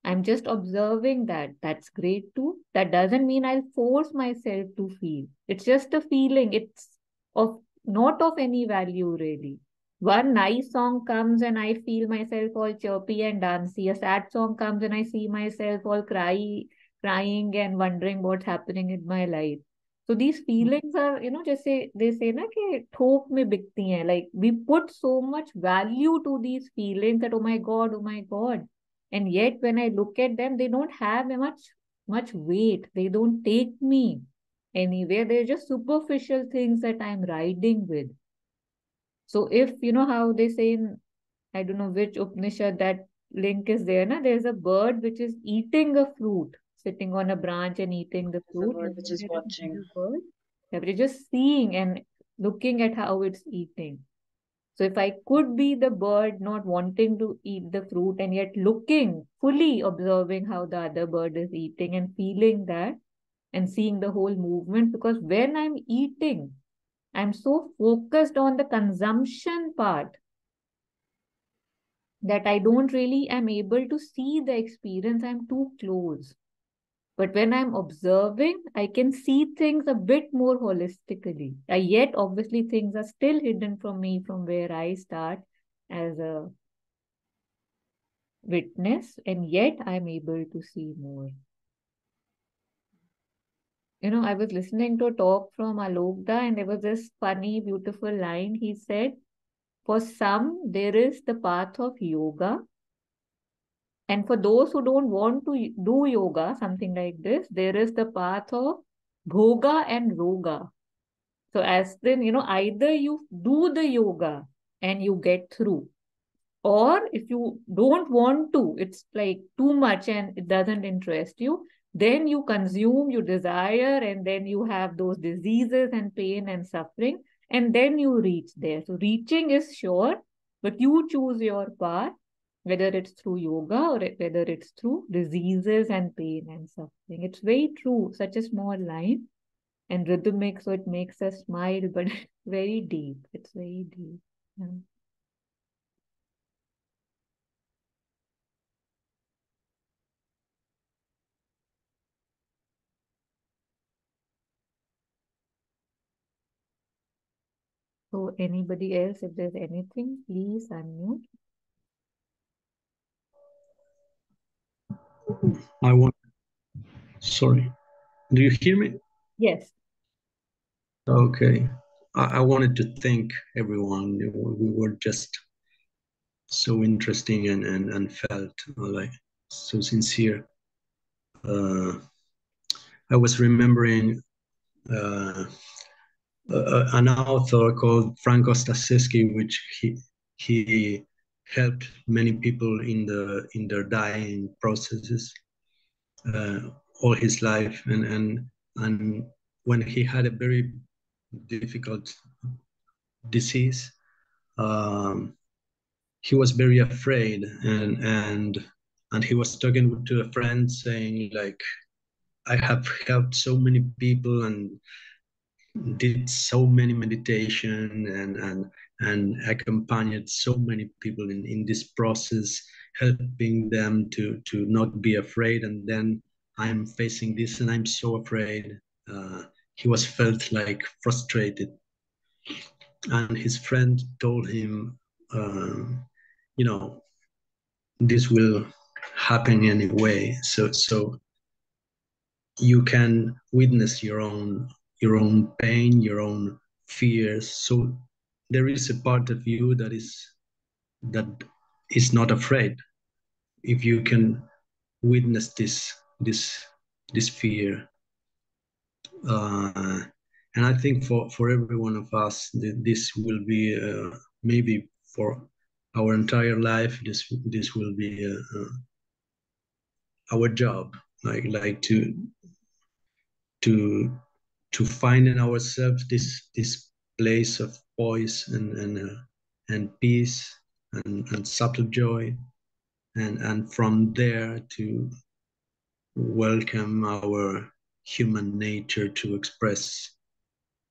I'm just observing that, that's great too. That doesn't mean I'll force myself to feel. It's just a feeling. It's of not of any value really. One nice song comes and I feel myself all chirpy and dancey. A sad song comes and I see myself all crying and wondering what's happening in my life. So these feelings are, just say they say na कि ठोक में बिकती हैं. Like we put so much value to these feelings that oh my God, and yet when I look at them, they don't have a much weight. They don't take me anywhere. They're just superficial things that I'm riding with. So if you know how they say in, I don't know which Upanishad that link is there, na? There's a bird which is eating a fruit, sitting on a branch and eating the The fruit, word and which then is there is watching. another bird that we're just seeing and looking at how it's eating. So if I could be the bird not wanting to eat the fruit and yet looking, fully observing how the other bird is eating and feeling that and seeing the whole movement, because when I'm eating, I'm so focused on the consumption part that I don't really am able to see the experience. I'm too close. But when I'm observing, I can see things a bit more holistically. Yet, obviously, things are still hidden from me from where I start as a witness, and yet I'm able to see more. I was listening to a talk from Alokda, and there was this funny, beautiful line. He said, for some, there is the path of yoga. And for those who don't want to do yoga, something like this, there is the path of bhoga and roga. So as then, either you do the yoga and you get through, or if you don't want to, it's like too much and it doesn't interest you, then you consume, you desire, and then you have those diseases and pain and suffering, and then you reach there. So reaching is sure, but you choose your path, whether it's through yoga or whether it's through diseases and pain and suffering. It's very true, such a small line and rhythmic, so it makes us smile, but it's very deep. It's very deep. Yeah. So anybody else, if there's anything, please unmute. Sorry, do you hear me? Yes. Okay. I wanted to thank everyone. We were just so interesting and felt like so sincere. I was remembering an author called Franco Stasseski, which he helped many people in their dying processes all his life, and when he had a very difficult disease, he was very afraid, and he was talking to a friend saying like, I have helped so many people and did so many meditation and accompanied so many people in this process, helping them to not be afraid, and then I'm facing this and I'm so afraid. He was felt like frustrated, and his friend told him, you know, this will happen anyway, so you can witness your own pain, your own fears. So there is a part of you that is not afraid. If you can witness this fear, and I think for every one of us, this will be maybe for our entire life. This will be our job, like to find in ourselves this place of poise and peace and subtle joy, and from there to welcome our human nature to express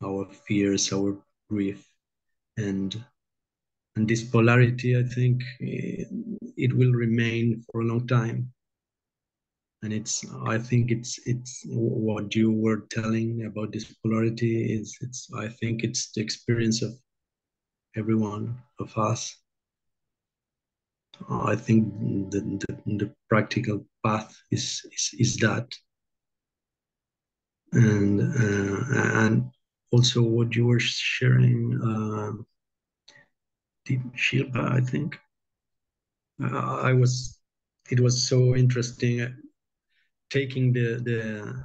our fears, our grief, and this polarity. I think it will remain for a long time. And I think it's what you were telling about this polarity is I think it's the experience of every one of us. I think the practical path is that, and also what you were sharing, Shilpa, I think. It was so interesting taking the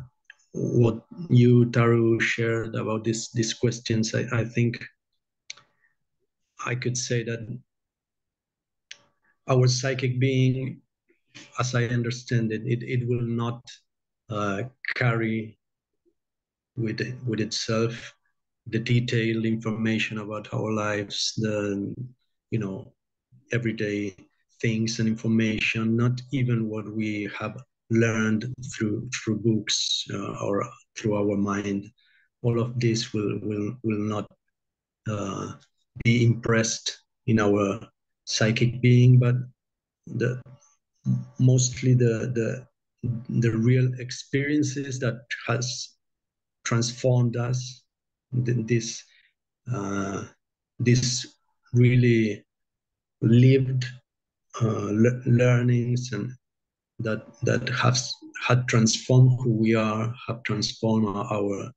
what you, Taru, shared about these questions. I think I could say that our psychic being, as I understand it will not carry with itself the detailed information about our lives, the everyday things and information, not even what we have learned through books or through our mind. All of this will not be impressed in our psychic being, but the mostly the real experiences that has transformed us. This this really lived learnings and that have had transformed who we are, have transformed our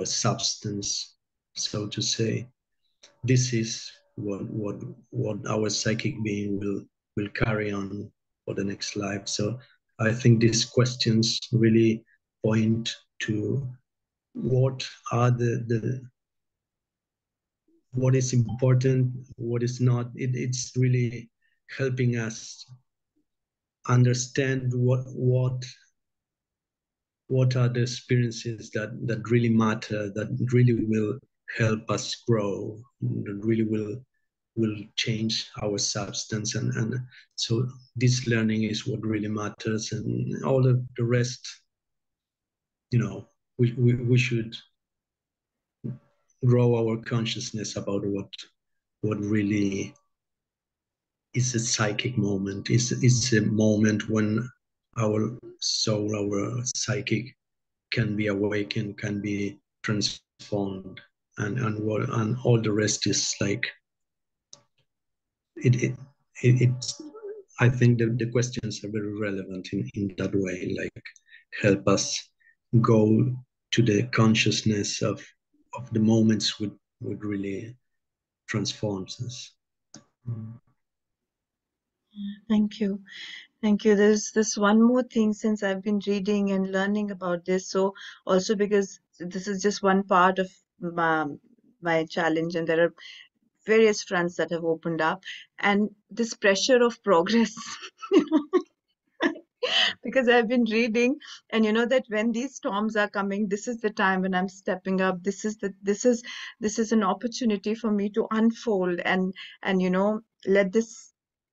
substance, so to say. This is what our psychic being will carry on for the next life. So I think these questions really point to what are the what is important, what is not. It's really helping us understand what are the experiences that really matter, that really will help us grow, that really will change our substance, and so this learning is what really matters, and all of the rest, we should grow our consciousness about what really is a psychic moment. It's a moment when our soul, our psychic can be awakened, can be transformed, and all the rest is like it's. I think the questions are very relevant in that way, like help us go to the consciousness of the moments would really transforms us. Thank you. Thank you. There's this one more thing since I've been reading and learning about this. So also because this is just one part of my challenge, and there are various fronts that have opened up, and this pressure of progress, you know, because I've been reading, and you know that when these storms are coming, this is the time when I'm stepping up. This is an opportunity for me to unfold and let this.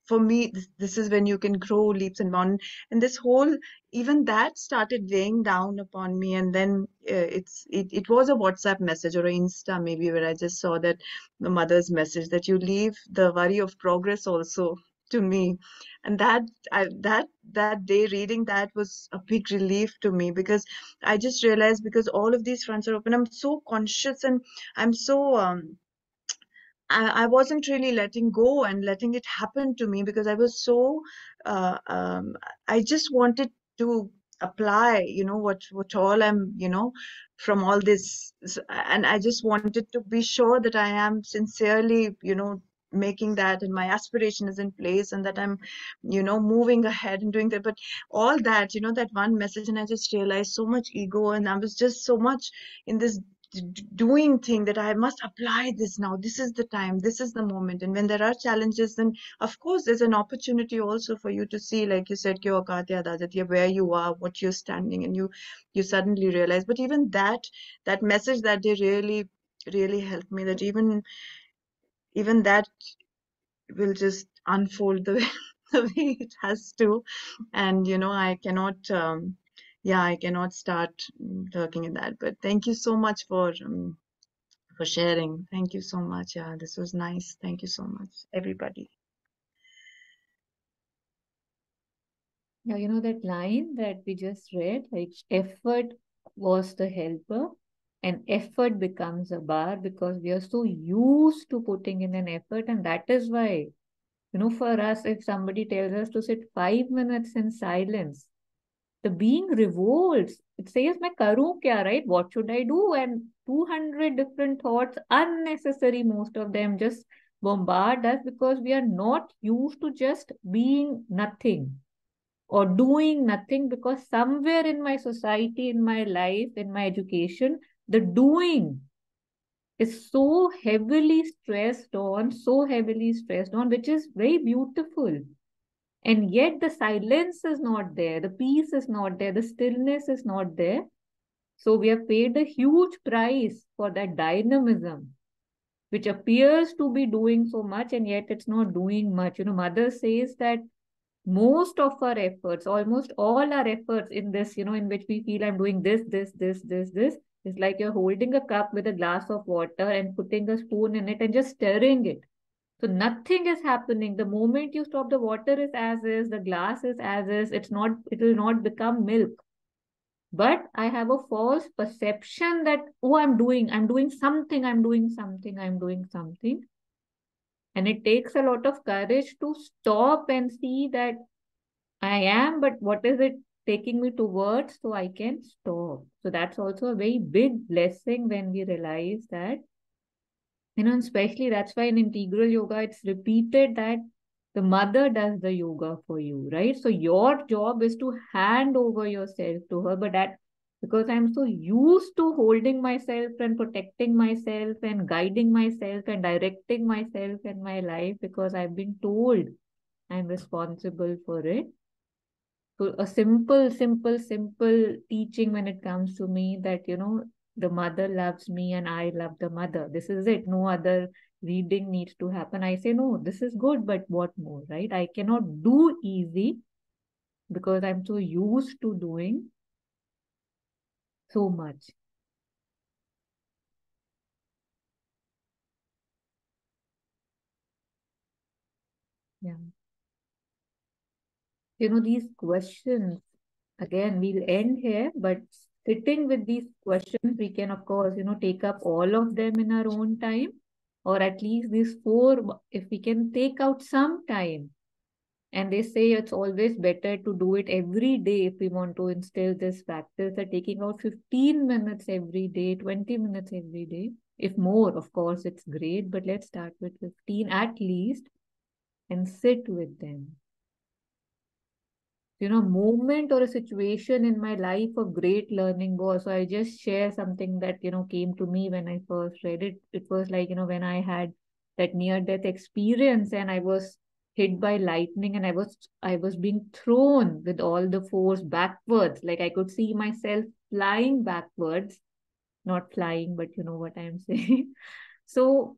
For me, this is when you can grow leaps and bounds. And this whole, even that started weighing down upon me. And then it was a WhatsApp message or an Insta maybe, where I just saw that the mother's message that you leave the worry of progress also to me. And that day reading that was a big relief to me, because I just realized, because all of these fronts are open, I'm so conscious, and I'm so I wasn't really letting go and letting it happen to me, because I was so I just wanted to apply, what all I'm, from all this, and I just wanted to be sure that I am sincerely, making that, and my aspiration is in place, and that I'm, moving ahead and doing that. But all that, that one message, and I just realized so much ego, and I was just so much in this doing thing that I must apply this now. This is the time, this is the moment. And when there are challenges, then of course there's an opportunity also for you to see, like you said, where you are, what you're standing, and you suddenly realize. But even that message that they really, really helped me, that even that will just unfold the way, the way it has to. And I cannot I cannot start talking in that. But thank you so much for sharing. Thank you so much. Yeah, this was nice. Thank you so much, everybody. Now, that line that we just read, like effort was the helper, and effort becomes a bar because we are so used to putting in an effort. And that is why, for us, if somebody tells us to sit 5 minutes in silence, the being revolts. It says, "मैं करूं क्या?" Right? What should I do? And 200 different thoughts, unnecessary, most of them, just bombard us because we are not used to just being nothing or doing nothing, because somewhere in my society, in my life, in my education, the doing is so heavily stressed on, which is very beautiful. And yet the silence is not there, the peace is not there, the stillness is not there. So we have paid a huge price for that dynamism, which appears to be doing so much, and yet it's not doing much. Mother says that most of our efforts, almost all our efforts in this, in which we feel I'm doing this, is like you're holding a cup with a glass of water and putting a spoon in it and just stirring it. So nothing is happening. The moment you stop, the water is as is, the glass is as is. It will not become milk. But I have a false perception that, oh, I'm doing something. And it takes a lot of courage to stop and see that I am, but what is it taking me towards so I can stop? So that's also a very big blessing when we realize that, especially that's why in integral yoga, it's repeated that the mother does the yoga for you, right? So your job is to hand over yourself to her, but that because I'm so used to holding myself and protecting myself and guiding myself and directing myself in my life because I've been told I'm responsible for it. So a simple teaching when it comes to me that, the mother loves me and I love the mother. This is it. No other reading needs to happen. I say, no, this is good, but what more, right? I cannot do easy because I'm so used to doing so much. Yeah. These questions, again, we'll end here, but sitting with these questions, we can, of course, take up all of them in our own time, or at least these four, if we can take out some time. And they say it's always better to do it every day if we want to instill this practice, that taking out 15 minutes every day, 20 minutes every day. If more, of course, it's great, but let's start with 15 at least and sit with them. Moment or a situation in my life of great learning was, so I just share something that, came to me when I first read it. It was like, when I had that near death experience and I was hit by lightning and I was being thrown with all the force backwards. Like I could see myself flying backwards, not flying, but you know what I'm saying. So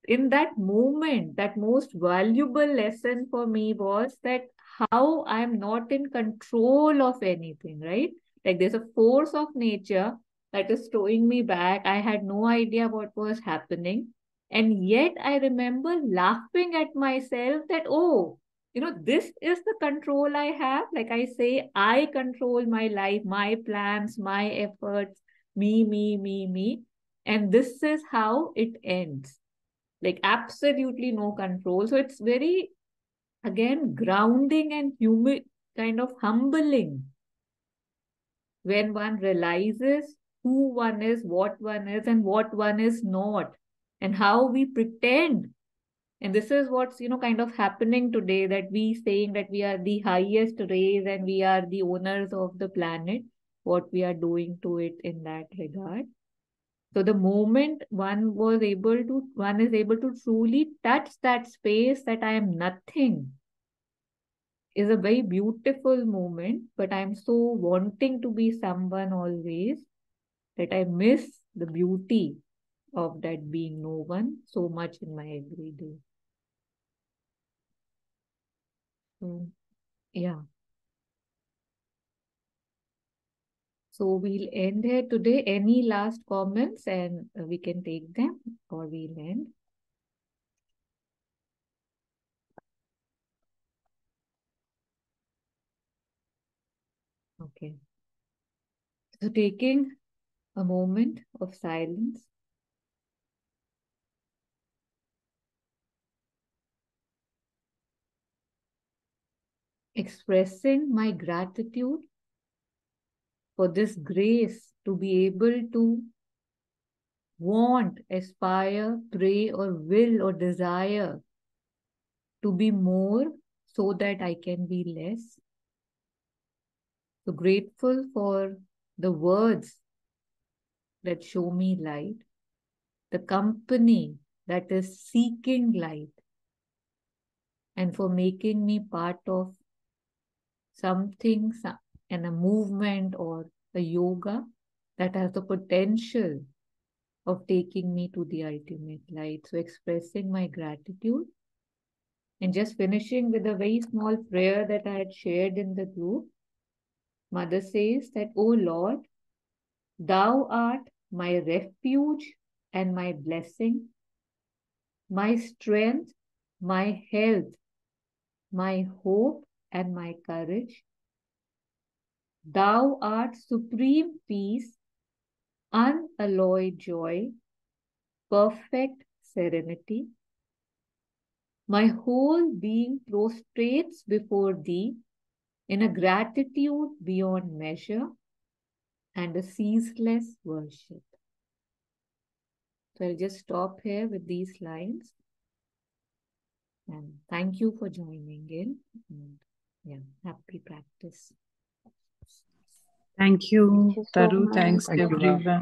in that moment, that most valuable lesson for me was that how I'm not in control of anything, right? Like there's a force of nature that is throwing me back. I had no idea what was happening. And yet I remember laughing at myself that, oh, this is the control I have. Like I say, I control my life, my plans, my efforts, me. And this is how it ends, like absolutely no control. So it's very, again, grounding and human, kind of humbling when one realizes who one is, and what one is not, and how we pretend. And this is what's, kind of happening today, that we saying that we are the highest race and we are the owners of the planet, what we are doing to it in that regard. So the moment one is able to truly touch that space that I am nothing is a very beautiful moment, but I'm so wanting to be someone always that I miss the beauty of that being no one so much in my everyday. So, yeah. So we'll end here today. Any last comments and we can take them, or we'll end. Okay. So taking a moment of silence, expressing my gratitude for this grace to be able to want, aspire, pray, or will or desire to be more so that I can be less. So grateful for the words that show me light, the company that is seeking light, and for making me part of something and a movement or a yoga that has the potential of taking me to the ultimate light. So expressing my gratitude and just finishing with a very small prayer that I had shared in the group. Mother says that, "O Lord, thou art my refuge and my blessing, my strength my health, my hope, and my courage. Thou art supreme peace, unalloyed joy, perfect serenity. My whole being prostrates before thee in a gratitude beyond measure and a ceaseless worship. So I'll just stop here with these lines. And thank you for joining in. And yeah, happy practice. Thank you, Thank you so Taru. much. Thanks, Thank you, ma'am. everyone.